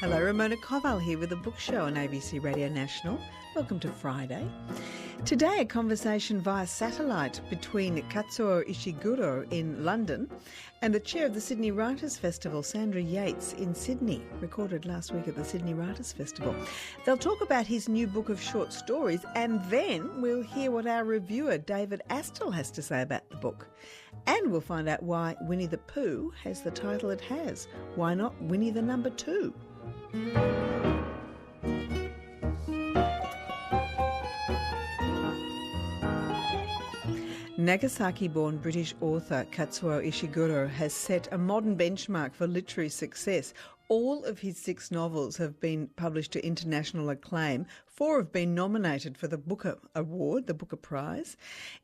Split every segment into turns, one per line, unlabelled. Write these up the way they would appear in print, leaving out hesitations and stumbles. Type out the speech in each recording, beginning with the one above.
Hello, Ramona Koval here with a book show on ABC Radio National. Welcome to Friday. Today, a conversation via satellite between Kazuo Ishiguro in London and the chair of the Sydney Writers' Festival, Sandra Yates, in Sydney, recorded last week at the Sydney Writers' Festival. They'll talk about his new book of short stories, and then we'll hear what our reviewer, David Astle, has to say about the book. And we'll find out why Winnie the Pooh has the title it has. Why not Winnie the Number 2? Nagasaki-born British author Kazuo Ishiguro has set a modern benchmark for literary success. All of his 6 novels have been published to international acclaim. 4 have been nominated for the Booker Award, the Booker Prize.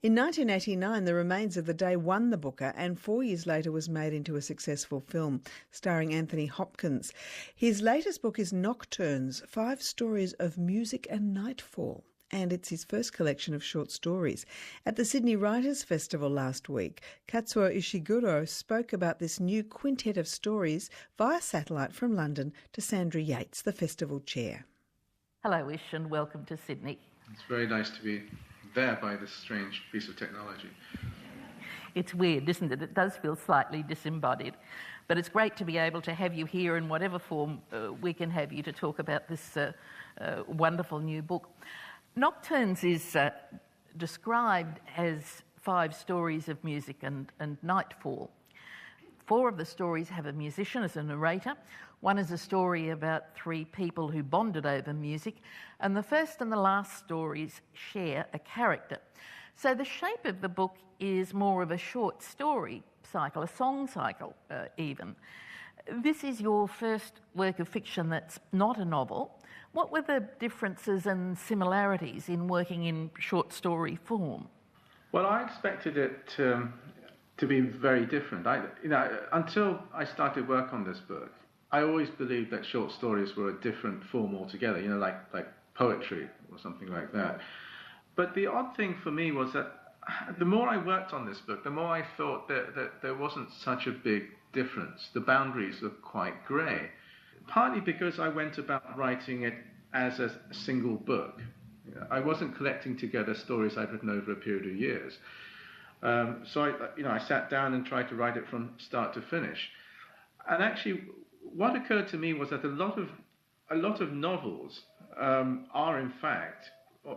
In 1989, The Remains of the Day won the Booker, and 4 years later was made into a successful film starring Anthony Hopkins. His latest book is Nocturnes, 5 stories of music and nightfall. And it's his first collection of short stories. At the Sydney Writers' Festival last week, Kazuo Ishiguro spoke about this new quintet of stories via satellite from London to Sandra Yates, the festival chair.
Hello, Ish, and welcome to Sydney.
It's very nice to be there by this strange piece of technology.
It's weird, isn't it? It does feel slightly disembodied. But it's great to be able to have you here in whatever form we can have you to talk about this wonderful new book. Nocturnes is described as 5 stories of music and nightfall. 4 of the stories have a musician as a narrator. 1 is a story about 3 people who bonded over music. And the first and the last stories share a character. So the shape of the book is more of a short story cycle, a song cycle even. This is your first work of fiction that's not a novel. What were the differences and similarities in working in short story form?
Well, I expected it to be very different. Until I started work on this book, I always believed that short stories were a different form altogether, like poetry or something like that. But the odd thing for me was that the more I worked on this book, the more I thought that there wasn't such a big difference. The boundaries were quite grey. Partly because I went about writing it as a single book. I wasn't collecting together stories I'd written over a period of years. So I sat down and tried to write it from start to finish. And actually, what occurred to me was that a lot of novels are in fact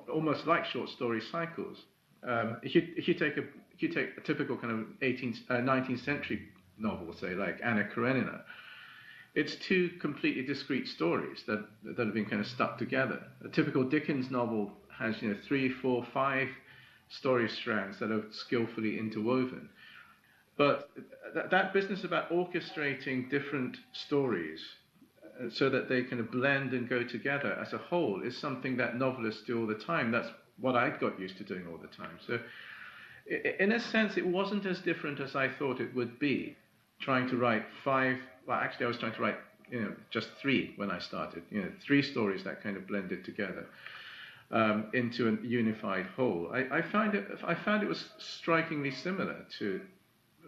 almost like short story cycles. If you take a typical kind of 19th century novel, say like Anna Karenina, it's 2 completely discrete stories that have been kind of stuck together. A typical Dickens novel has 3, 4, 5 story strands that are skillfully interwoven. But that business about orchestrating different stories so that they kind of blend and go together as a whole is something that novelists do all the time. That's what I got used to doing all the time. So in a sense, it wasn't as different as I thought it would be, trying to write 5. Well, actually, I was trying to write, just 3 when I started. 3 stories that kind of blended together into a unified whole. I found it was strikingly similar to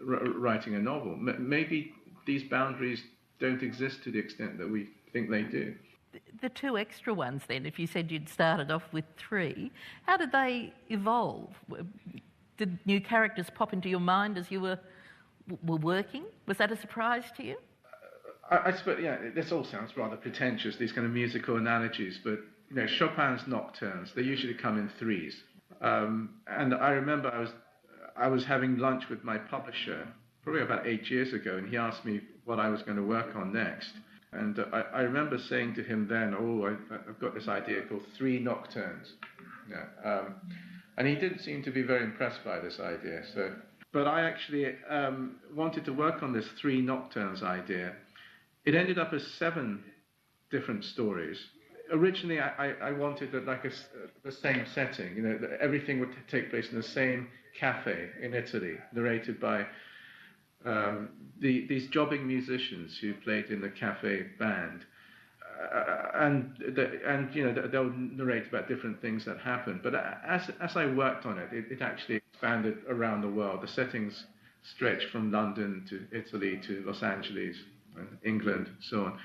writing a novel. Maybe these boundaries don't exist to the extent that we think they do.
The 2 extra ones, then, if you said you'd started off with 3, how did they evolve? Did new characters pop into your mind as you were working? Was that a surprise to you?
I suppose, this all sounds rather pretentious, these kind of musical analogies, but Chopin's Nocturnes, they usually come in 3s. And I remember I was having lunch with my publisher probably about 8 years ago, and he asked me what I was going to work on next. And I remember saying to him then, I've got this idea called 3 Nocturnes. And he didn't seem to be very impressed by this idea. But I actually wanted to work on this 3 Nocturnes idea. It ended up as 7 different stories. Originally, I wanted the same setting. That everything would take place in the same cafe in Italy, narrated by these jobbing musicians who played in the cafe band. They'll narrate about different things that happened. But as I worked on it, it actually expanded around the world. The settings stretched from London to Italy to Los Angeles and England, so on.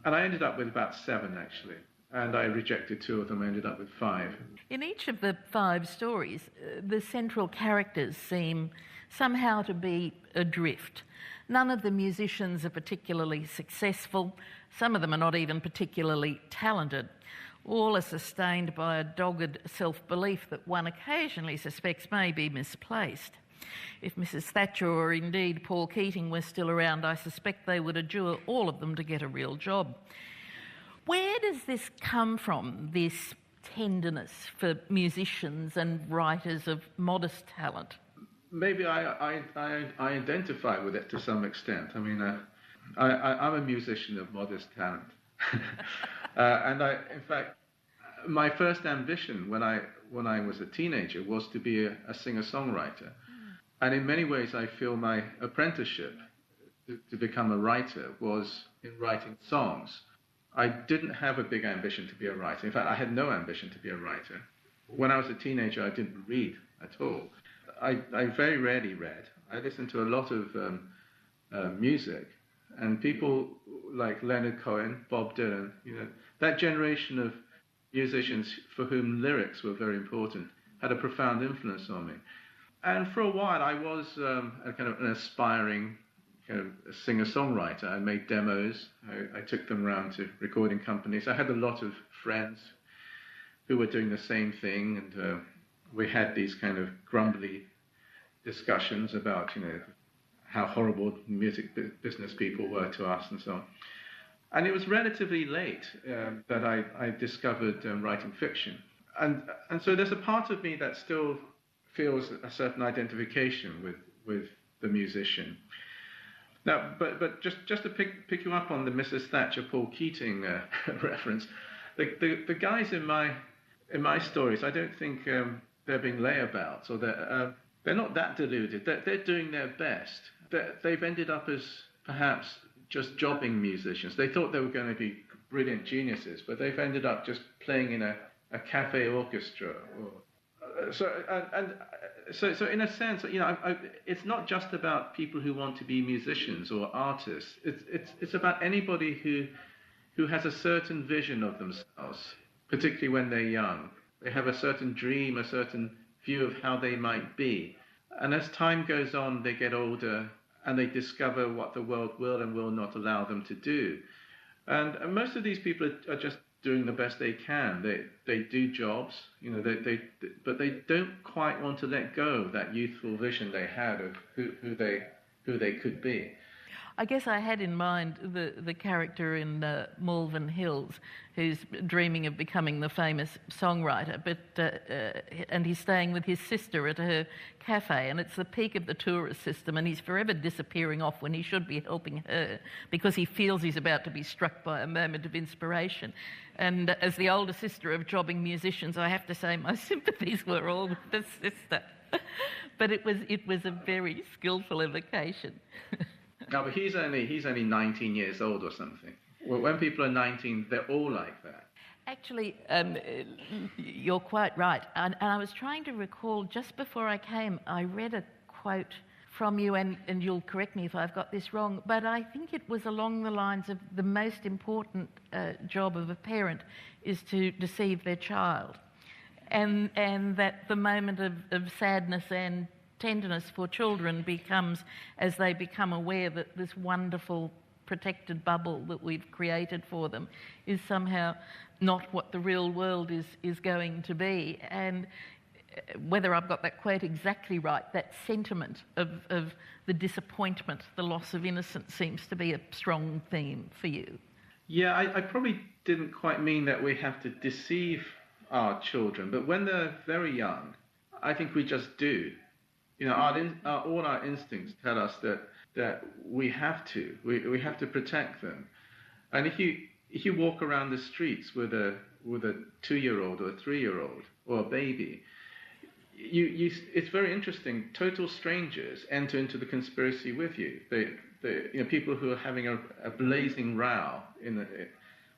And I ended up with about 7, actually. And I rejected 2 of them. I ended up with 5.
In each of the 5 stories, the central characters seem somehow to be adrift. None of the musicians are particularly successful. Some of them are not even particularly talented. All are sustained by a dogged self-belief that one occasionally suspects may be misplaced. If Mrs. Thatcher or indeed Paul Keating were still around, I suspect they would adjure all of them to get a real job. Where does this come from, this tenderness for musicians and writers of modest talent?
Maybe I identify with it to some extent. I mean, I'm a musician of modest talent. And in fact, my first ambition when I was a teenager was to be a singer-songwriter. And in many ways, I feel my apprenticeship to become a writer was in writing songs. I didn't have a big ambition to be a writer. In fact, I had no ambition to be a writer. When I was a teenager, I didn't read at all. I very rarely read. I listened to a lot of music, and people like Leonard Cohen, Bob Dylan, that generation of musicians for whom lyrics were very important, had a profound influence on me. And for a while, I was a kind of an aspiring singer-songwriter. I made demos. I took them around to recording companies. I had a lot of friends who were doing the same thing, and we had these kind of grumbly discussions about, how horrible music business people were to us and so on. And it was relatively late that I discovered writing fiction. And so there's a part of me that still feels a certain identification with the musician. Now, but just to pick you up on the Mrs. Thatcher, Paul Keating reference, the guys in my stories, I don't think they're being layabouts, or they're not that deluded. They're doing their best. They've ended up as perhaps just jobbing musicians. They thought they were going to be brilliant geniuses, but they've ended up just playing in a cafe orchestra. So in a sense, it's not just about people who want to be musicians or artists. It's about anybody who has a certain vision of themselves, particularly when they're young. They have a certain dream, a certain view of how they might be. And as time goes on, they get older and they discover what the world will and will not allow them to do. And most of these people are just doing the best they can. They do jobs, but they don't quite want to let go of that youthful vision they had of who they could be.
I guess I had in mind the character in Malvern Hills, who's dreaming of becoming the famous songwriter, and he's staying with his sister at her cafe, and it's the peak of the tourist system, and he's forever disappearing off when he should be helping her because he feels he's about to be struck by a moment of inspiration. And as the older sister of jobbing musicians, I have to say my sympathies were all with the sister. But it was a very skillful evocation.
No, but he's only 19 years old or something. Well, when people are 19, they're all like that.
Actually, you're quite right. And I was trying to recall, just before I came, I read a quote from you, and you'll correct me if I've got this wrong, but I think it was along the lines of the most important job of a parent is to deceive their child. And that the moment of sadness and tenderness for children becomes as they become aware that this wonderful protected bubble that we've created for them is somehow not what the real world is going to be. And whether I've got that quote exactly right, that sentiment of the disappointment, the loss of innocence seems to be a strong theme for you.
Yeah, I probably didn't quite mean that we have to deceive our children, but when they're very young, I think we just do. All our instincts tell us that we have to protect them. And if you walk around the streets with a 2-year-old or a 3-year-old or a baby, it's very interesting. Total strangers enter into the conspiracy with you. People who are having a blazing row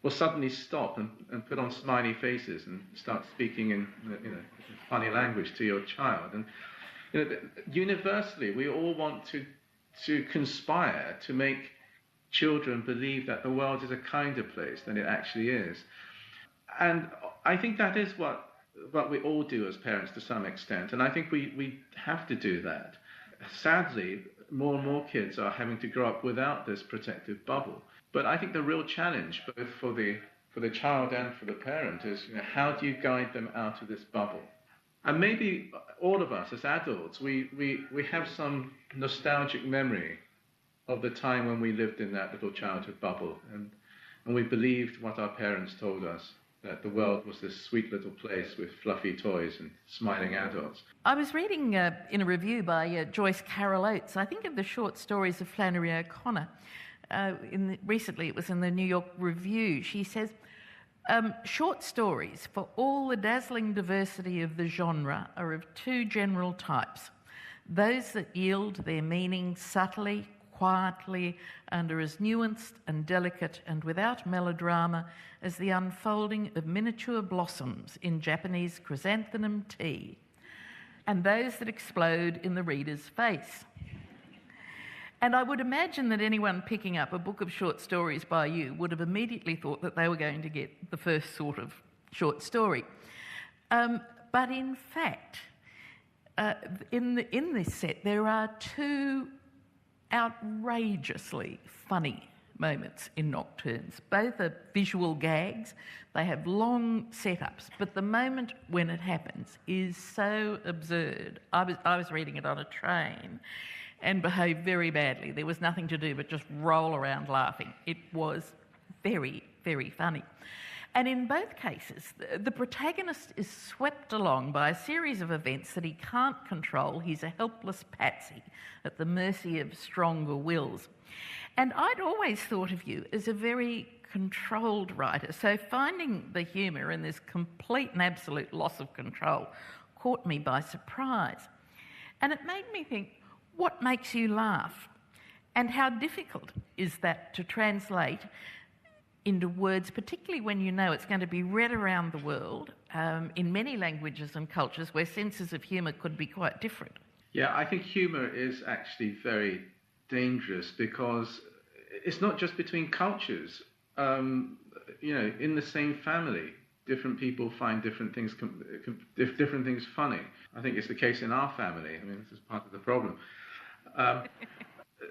will suddenly stop and put on smiley faces and start speaking in funny language to your child. And universally, we all want to conspire to make children believe that the world is a kinder place than it actually is. And I think that is what we all do as parents to some extent. And I think we have to do that. Sadly, more and more kids are having to grow up without this protective bubble. But I think the real challenge, both for the child and for the parent, is how do you guide them out of this bubble? And maybe all of us as adults, we have some nostalgic memory of the time when we lived in that little childhood bubble, and we believed what our parents told us, that the world was this sweet little place with fluffy toys and smiling adults.
I was reading in a review by Joyce Carol Oates, I think of the short stories of Flannery O'Connor. Recently it was in the New York Review. She says, short stories, for all the dazzling diversity of the genre, are of two general types. Those that yield their meaning subtly, quietly, and are as nuanced and delicate and without melodrama as the unfolding of miniature blossoms in Japanese chrysanthemum tea, and those that explode in the reader's face. And I would imagine that anyone picking up a book of short stories by you would have immediately thought that they were going to get the first sort of short story. But in fact, in this set, there are two outrageously funny moments in Nocturnes. Both are visual gags. They have long setups, but the moment when it happens is so absurd. I was reading it on a train and behaved very badly. There was nothing to do but just roll around laughing. It was very, very funny. And in both cases, the protagonist is swept along by a series of events that he can't control. He's a helpless patsy at the mercy of stronger wills. And I'd always thought of you as a very controlled writer, so finding the humour in this complete and absolute loss of control caught me by surprise. And it made me think, what makes you laugh? And how difficult is that to translate into words, particularly when you know it's going to be read around the world in many languages and cultures where senses of humour could be quite different?
Yeah, I think humour is actually very dangerous because it's not just between cultures. In the same family, different people find different things funny. I think it's the case in our family. I mean, this is part of the problem.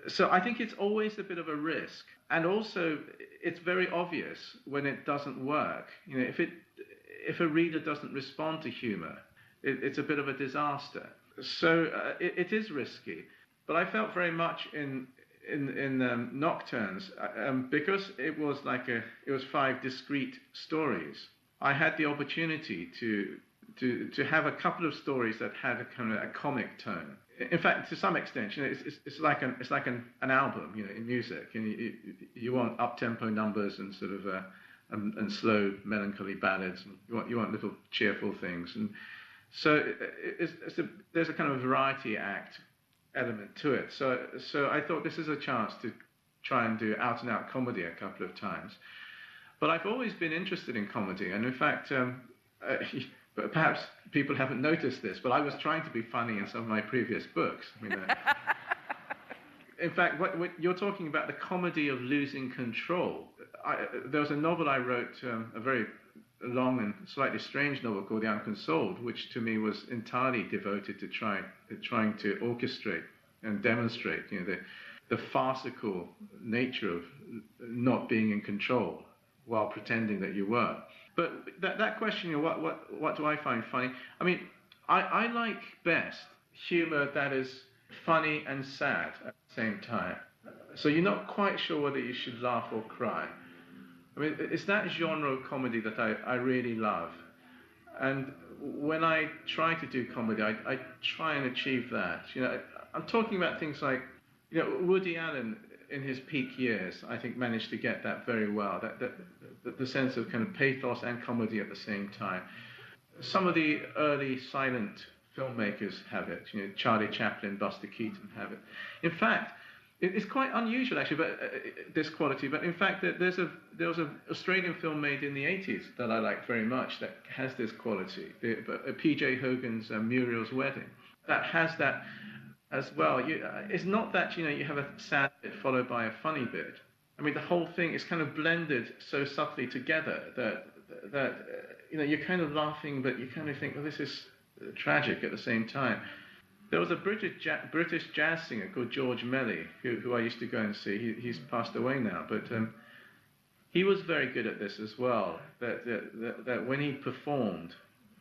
So I think it's always a bit of a risk. And also, it's very obvious when it doesn't work. If a reader doesn't respond to humour, it's a bit of a disaster. So it is risky. But I felt very much in Nocturnes because it was 5 discrete stories. I had the opportunity to have a couple of stories that had a kind of a comic tone. In fact, to some extent, it's like an album, in music, and you want up-tempo numbers and sort of and slow, melancholy ballads, and you want little cheerful things, and so there's a kind of variety act element to it. So I thought this is a chance to try and do out-and-out comedy a couple of times, but I've always been interested in comedy, and in fact. But perhaps people haven't noticed this, but I was trying to be funny in some of my previous books. In fact, what you're talking about, the comedy of losing control. There was a novel I wrote, a very long and slightly strange novel called The Unconsoled, which to me was entirely devoted to trying to orchestrate and demonstrate, the farcical nature of not being in control while pretending that you were. But that question, what do I find funny? I mean, I like best humour that is funny and sad at the same time. So you're not quite sure whether you should laugh or cry. I mean, it's that genre of comedy that I really love. And when I try to do comedy, I try and achieve that. I'm talking about things like, Woody Allen in his peak years, I think managed to get that very well. The sense of kind of pathos and comedy at the same time. Some of the early silent filmmakers have it. Charlie Chaplin, Buster Keaton have it. In fact, it's quite unusual actually, but this quality. But in fact, there was an Australian film made in the 80s that I like very much that has this quality. P.J. Hogan's Muriel's Wedding that has that as well. It's not that you have a sad bit followed by a funny bit. I mean, the whole thing is kind of blended so subtly together that you're kind of laughing, but you kind of think, well, this is tragic at the same time. There was a British jazz singer called George Melly, who I used to go and see. He's passed away now, but he was very good at this as well. That when he performed,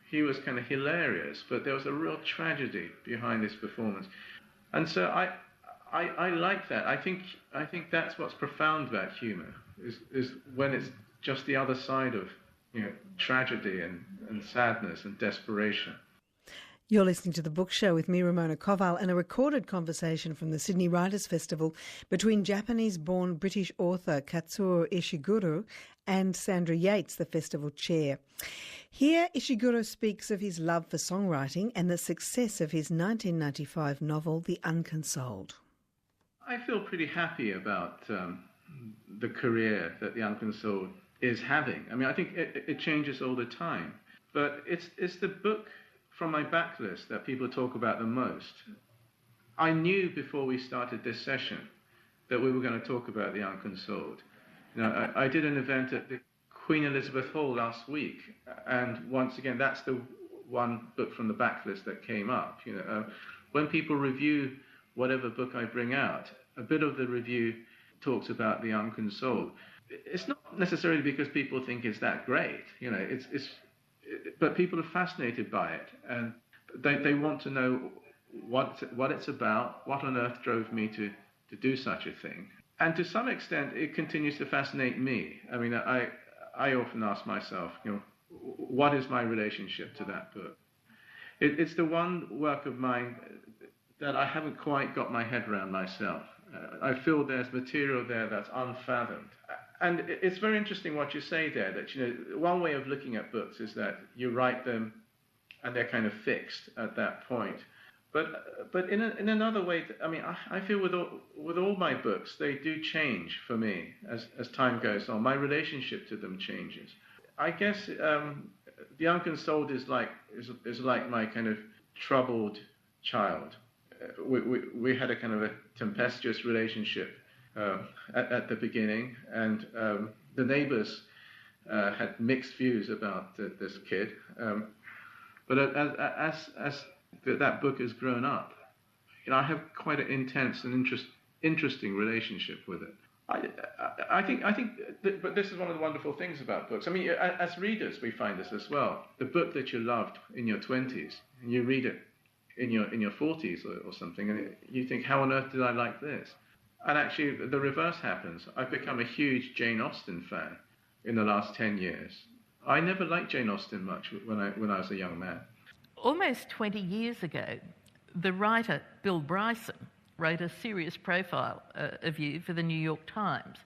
he was kind of hilarious, but there was a real tragedy behind his performance. And so I like that. I think that's what's profound about humour is when it's just the other side of tragedy and sadness and desperation.
You're listening to The Book Show with me, Ramona Koval, and a recorded conversation from the Sydney Writers' Festival between Japanese-born British author Kazuo Ishiguro and Sandra Yates, the festival chair. Here, Ishiguro speaks of his love for songwriting and the success of his 1995 novel, The Unconsoled.
I feel pretty happy about the career that The Unconsoled is having. I mean, I think it changes all the time, but it's the book from my backlist that people talk about the most. I knew before we started this session that we were going to talk about The Unconsoled. I did an event at the Queen Elizabeth Hall last week, and once again, that's the one book from the backlist that came up. When people review whatever book I bring out, a bit of the review talks about The Unconsoled. It's not necessarily because people think it's that great. But people are fascinated by it, and they want to know what it's about, what on earth drove me to do such a thing. And to some extent, it continues to fascinate me. I mean, I often ask myself, what is my relationship to that book? It's the one work of mine that I haven't quite got my head around myself. I feel there's material there that's unfathomed. And it's very interesting what you say there, that, one way of looking at books is that you write them and they're kind of fixed at that point. But in another way, I mean, I feel with all my books, they do change for me as time goes on. My relationship to them changes. I guess The Unconsoled is like my kind of troubled child. We had a kind of a tempestuous relationship at the beginning, and the neighbours had mixed views about this kid. But as that book has grown up, I have quite an intense and interesting relationship with it. I think but this is one of the wonderful things about books. I mean, as readers, we find this as well. The book that you loved in your 20s, and you read it in your 40s or something, and you think, how on earth did I like this? And actually, the reverse happens. I've become a huge Jane Austen fan in the last 10 years. I never liked Jane Austen much when I was a young man.
Almost 20 years ago, the writer Bill Bryson wrote a serious profile of you for the New York Times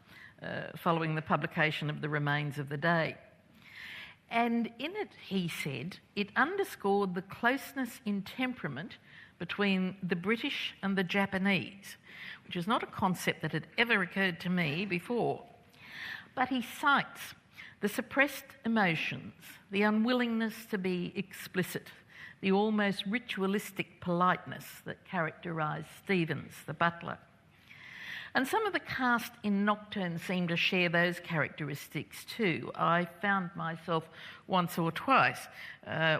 following the publication of The Remains of the Day. And in it, he said, it underscored the closeness in temperament between the British and the Japanese, which is not a concept that had ever occurred to me before. But he cites the suppressed emotions, the unwillingness to be explicit, the almost ritualistic politeness that characterised Stevens, the butler. And some of the cast in Nocturne seem to share those characteristics too. I found myself once or twice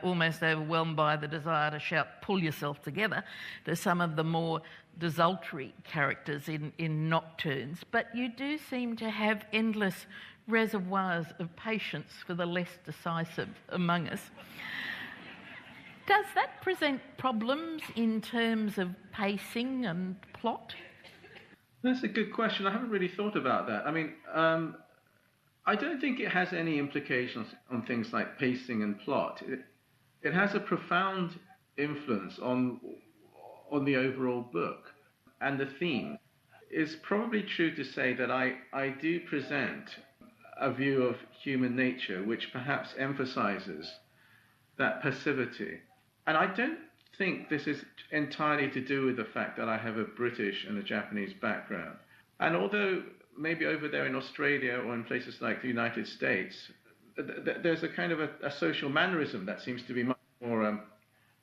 almost overwhelmed by the desire to shout, "Pull yourself together," to some of the more desultory characters in Nocturnes. But you do seem to have endless reservoirs of patience for the less decisive among us. Does that present problems in terms of pacing and plot?
That's a good question. I haven't really thought about that. I mean, I don't think it has any implications on things like pacing and plot. It has a profound influence on the overall book and the theme. It's probably true to say that I do present a view of human nature which perhaps emphasizes that passivity. And I don't think this is entirely to do with the fact that I have a British and a Japanese background. And although maybe over there in Australia or in places like the United States, there's a kind of a social mannerism that seems to be much more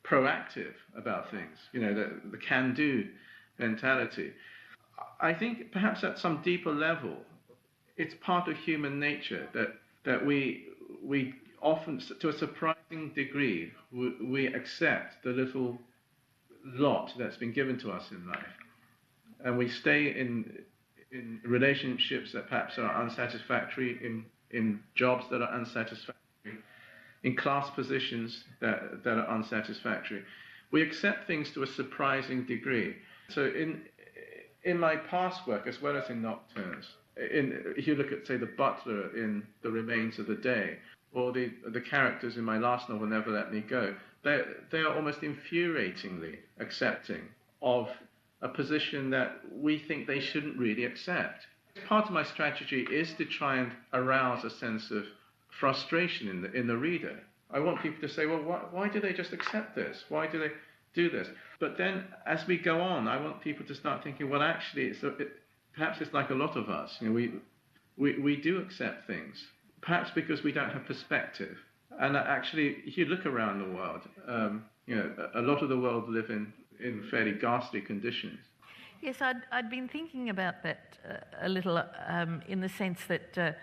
proactive about things, the can-do mentality. I think perhaps at some deeper level, it's part of human nature that we often, to a surprising degree, we accept the little lot that's been given to us in life, and we stay in relationships that perhaps are unsatisfactory, in jobs that are unsatisfactory, in class positions that are unsatisfactory. We accept things to a surprising degree. So in my past work, as well as in Nocturnes, if you look at, say, the butler in The Remains of the Day, or the characters in my last novel, Never Let Me Go, they are almost infuriatingly accepting of a position that we think they shouldn't really accept. Part of my strategy is to try and arouse a sense of frustration in the reader. I want people to say, well, why do they just accept this? Why do they do this? But then, as we go on, I want people to start thinking, well, actually, perhaps it's like a lot of us. We do accept things, perhaps because we don't have perspective. And actually, if you look around the world, a lot of the world live in fairly ghastly conditions.
Yes, I'd been thinking about that a little, in the sense that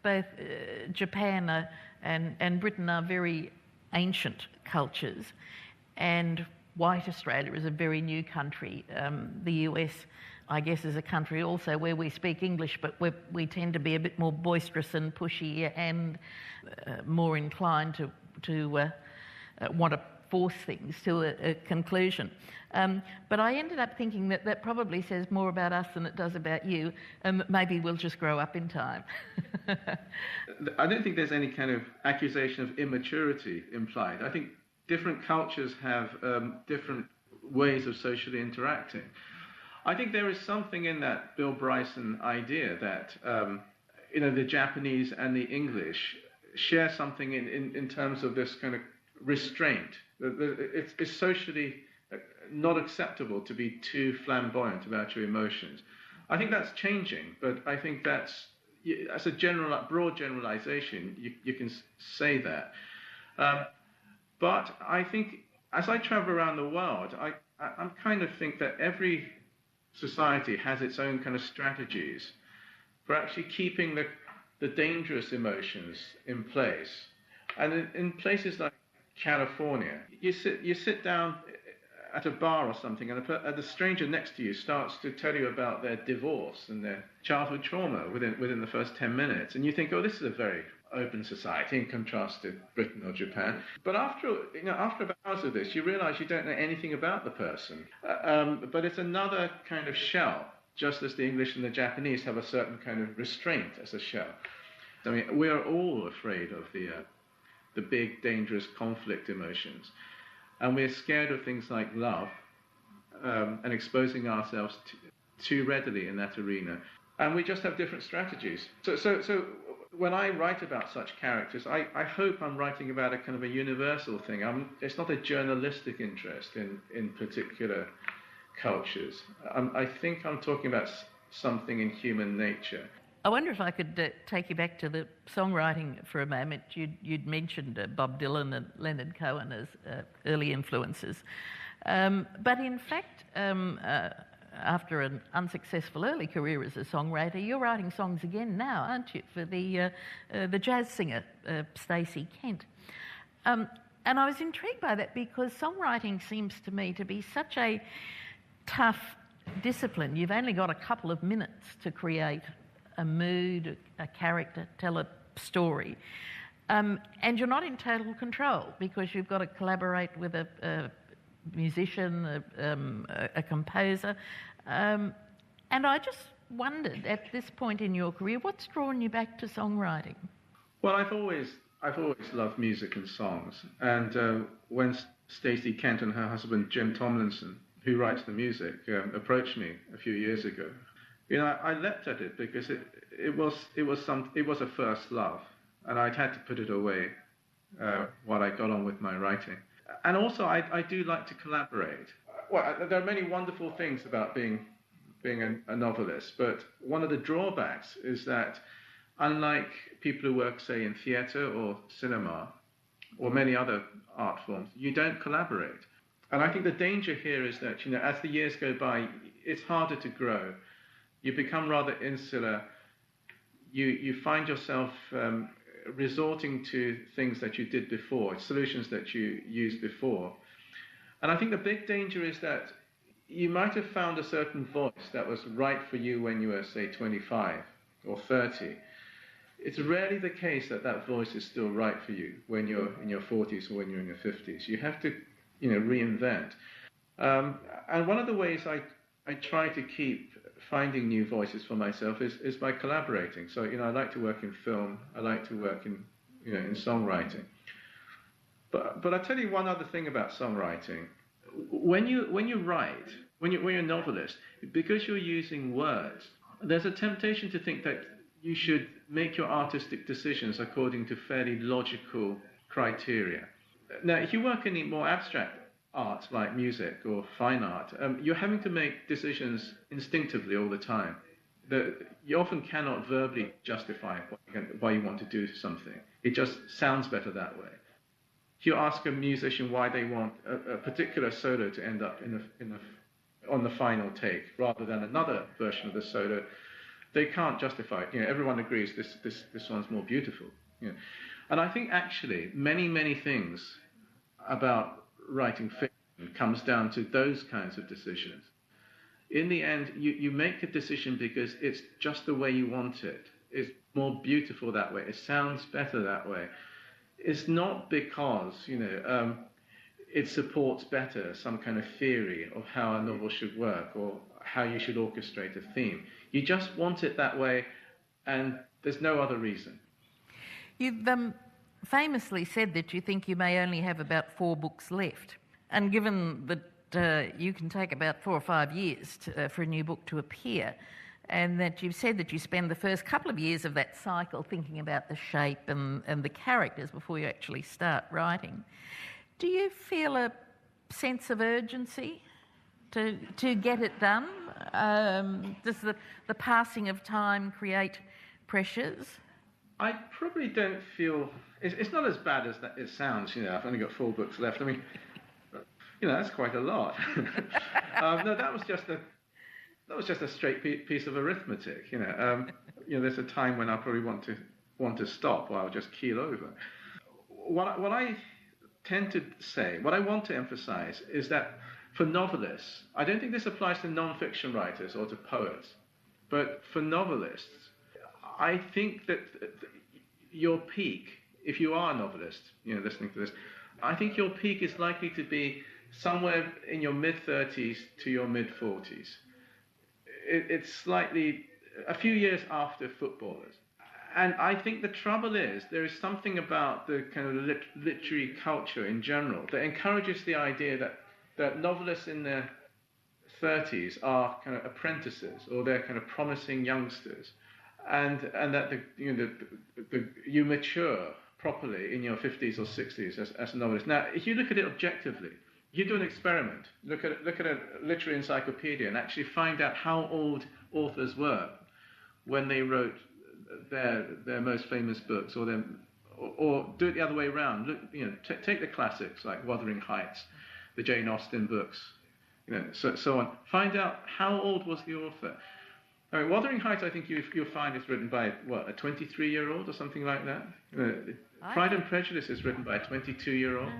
both Japan and Britain are very ancient cultures, and white Australia is a very new country. The US, I guess, is a country also where we speak English, but we tend to be a bit more boisterous and pushy and more inclined to want to force things to a conclusion. But I ended up thinking that probably says more about us than it does about you, and maybe we'll just grow up in time.
I don't think there's any kind of accusation of immaturity implied. I think different cultures have different ways of socially interacting. I think there is something in that Bill Bryson idea that the Japanese and the English share something in terms of this kind of restraint. It's socially not acceptable to be too flamboyant about your emotions. I think that's changing, but I think that's as a broad generalization, you can say that. But I think as I travel around the world, I kind of think that every society has its own kind of strategies for actually keeping the dangerous emotions in place. And in places like California, you sit down at a bar or something, and the stranger next to you starts to tell you about their divorce and their childhood trauma within the first 10 minutes, and you think, oh, this is a very open society in contrast to Britain or Japan. But after about hours of this, you realize you don't know anything about the person. But it's another kind of shell, just as the English and the Japanese have a certain kind of restraint as a shell. I mean, we are all afraid of the big, dangerous conflict emotions. And we're scared of things like love and exposing ourselves too readily in that arena. And we just have different strategies. So when I write about such characters, I hope I'm writing about a kind of a universal thing. It's not a journalistic interest in particular cultures. I think I'm talking about something in human nature.
I wonder if I could take you back to the songwriting for a moment. You'd mentioned Bob Dylan and Leonard Cohen as early influences. But in fact, after an unsuccessful early career as a songwriter, you're writing songs again now, aren't you, for the jazz singer, Stacey Kent. And I was intrigued by that because songwriting seems to me to be such a tough discipline. You've only got a couple of minutes to create a mood, a character, tell a story. And you're not in total control because you've got to collaborate with a musician, a composer. And I just wondered, at this point in your career, what's drawn you back to songwriting?
Well, I've always loved music and songs. And when Stacey Kent and her husband, Jim Tomlinson, who writes the music, approached me a few years ago, I leapt at it because it was a first love, and I'd had to put it away while I got on with my writing. And also, I do like to collaborate. Well, there are many wonderful things about being a novelist, but one of the drawbacks is that unlike people who work, say, in theatre or cinema or many other art forms, you don't collaborate. And I think the danger here is that, as the years go by, it's harder to grow. You become rather insular. you find yourself resorting to things that you did before, solutions that you used before. And I think the big danger is that you might have found a certain voice that was right for you when you were, say, 25 or 30. It's rarely the case that that voice is still right for you when you're in your 40s or when you're in your 50s. You have to, reinvent. And one of the ways I try to keep finding new voices for myself is by collaborating. So, I like to work in film. I like to work in songwriting. But I'll tell you one other thing about songwriting. When you write, when you're a novelist, because you're using words, there's a temptation to think that you should make your artistic decisions according to fairly logical criteria. Now, if you work in more abstract art like music or fine art, you're having to make decisions instinctively all the time. You often cannot verbally justify why you want to do something. It just sounds better that way. If you ask a musician why they want a particular solo to end up on the final take rather than another version of the solo, they can't justify it. Everyone agrees this one's more beautiful. And I think actually many things about writing fiction comes down to those kinds of decisions. In the end, you make a decision because it's just the way you want it. It's more beautiful that way. It sounds better that way. It's not because, it supports better some kind of theory of how a novel should work or how you should orchestrate a theme. You just want it that way, and there's no other reason.
You've famously said that you think you may only have about 4 books left. And given that you can take about 4 or 5 years for a new book to appear, and that you've said that you spend the first couple of years of that cycle thinking about the shape and the characters before you actually start writing, do you feel a sense of urgency to get it done? Does the passing of time create pressures?
I probably don't feel... It's not as bad as that it sounds. I've only got 4 books left. I mean, that's quite a lot. No, that was just a straight piece of arithmetic. There's a time when I probably want to stop, or I'll just keel over. What I tend to say, what I want to emphasize, is that for novelists, I don't think this applies to non-fiction writers or to poets, but for novelists, I think that your peak, if you are a novelist, listening to this, I think your peak is likely to be somewhere in your mid-30s to your mid-40s. It's slightly a few years after footballers. And I think the trouble is there is something about the kind of literary culture in general that encourages the idea that novelists in their 30s are kind of apprentices, or they're kind of promising youngsters, and that you mature properly in your 50s or 60s as a novelist. Now, if you look at it objectively, you do an experiment, look at a literary encyclopedia and actually find out how old authors were when they wrote their most famous books, or do it the other way around. Look, take the classics like Wuthering Heights, the Jane Austen books, so on. Find out how old was the author. I mean, Wuthering Heights, I think you'll find is written by a 23-year-old or something like that. Pride and Prejudice is written by a 22-year-old.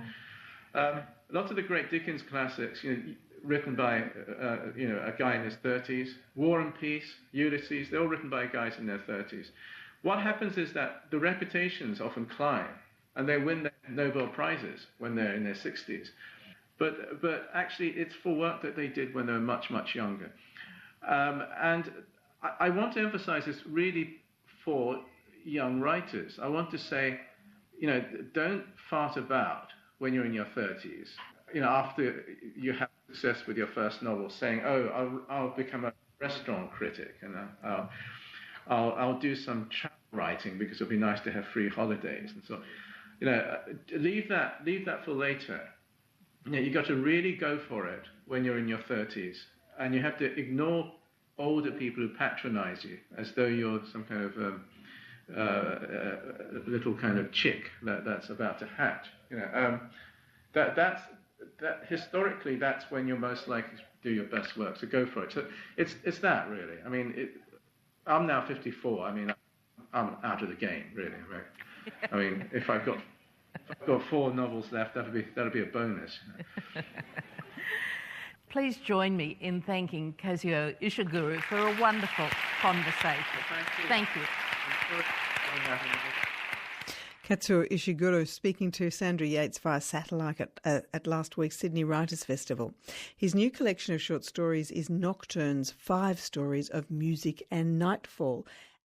Lots of the great Dickens classics, written by a guy in his 30s. War and Peace, Ulysses, they're all written by guys in their 30s. What happens is that the reputations often climb, and they win their Nobel Prizes when they're in their 60s. But actually, it's for work that they did when they were much, much younger. And I want to emphasize this really for young writers. I want to say, don't fart about when you're in your 30s. After you have success with your first novel, saying, "Oh, I'll become a restaurant critic, and I'll do some travel writing because it'll be nice to have free holidays," and so, leave that for later. You've got to really go for it when you're in your 30s, and you have to ignore older people who patronize you as though you're some kind of little kind of chick that's about to hatch. Historically, that's when you're most likely to do your best work. So go for it. So it's that really. I mean, I'm now 54. I mean, I'm out of the game, really. Right? I mean, if I've got 4 novels left, that'll be a bonus.
Please join me in thanking Kazuo Ishiguro for a wonderful conversation. Thank you.
Kazuo Ishiguro speaking to Sandra Yates via satellite at last week's Sydney Writers' Festival. His new collection of short stories is Nocturnes, 5 stories of music and nightfall,